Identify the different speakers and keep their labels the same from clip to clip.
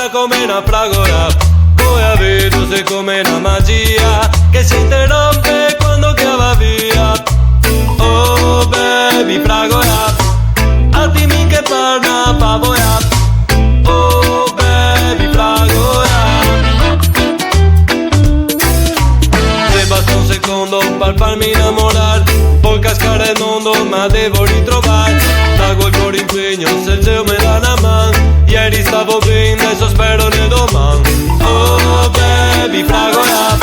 Speaker 1: cara come una fragola. Poi a vedere come una magia che si interrompe quando chiama via. Oh baby fragola, attimi che parla pavoia. Oh baby fragola. Se basta un secondo per farmi innamorare, poi cascare il mondo ma devo ritrovare. Trago il cuore impegno se il cielo me dà una mano. Ieri stavo bene, adesso spero ne domani. Oh baby fragola,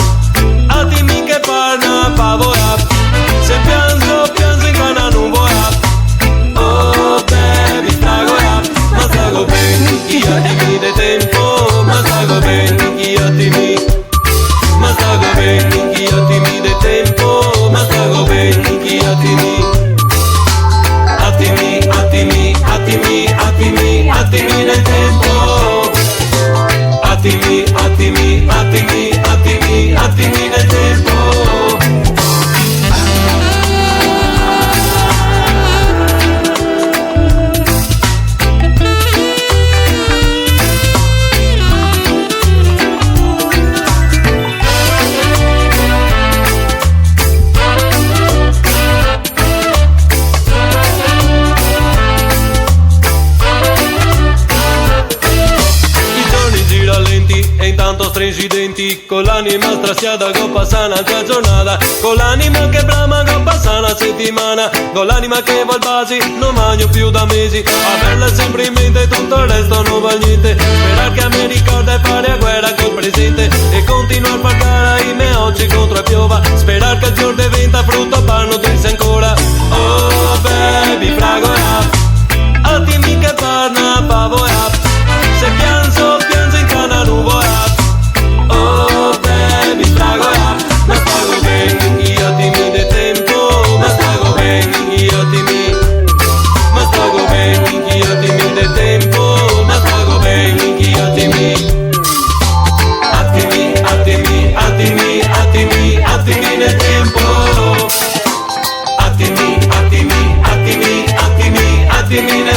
Speaker 1: attimi che parla pavoia. Se piango, piango in una nuvola. Oh baby fragola, ma stago bene, chi attimi del tempo. Ma stago bene, chi attimi. Ma stago bene, chi attimi del tempo. Ma stago bene, chi attimi. Attimi, attimi, attimi, attimi, attimi nel tempo. Attimi, attimi, attimi, attimi, attimi nel tempo. E intanto stringi i denti, con l'anima straziata che passa un'altra giornata, con l'anima che brama che passa una settimana, con l'anima che va al basi, non mangio più da mesi, averla sempre in mente, tutto il resto non va niente, sperare che mi ricorda e fare a guerra col presente, e continuare a parlare ai me oggi contro la piova, sperare che il giorno diventa frutto per nutrirsi ancora. Oh baby fragola, attimi che parla pavoia, se piango, piango in una nuvola. Oh baby fragola, ma stago bene, io attimi del tempo. Ma stago bene, io attimi. Ma stago bene, io attimi del tempo. Ma stago bene, io attimi. Attimi, attimi, attimi, attimi, attimi nel tempo. Attimi, attimi, attimi, attimi, attimi nel tempo.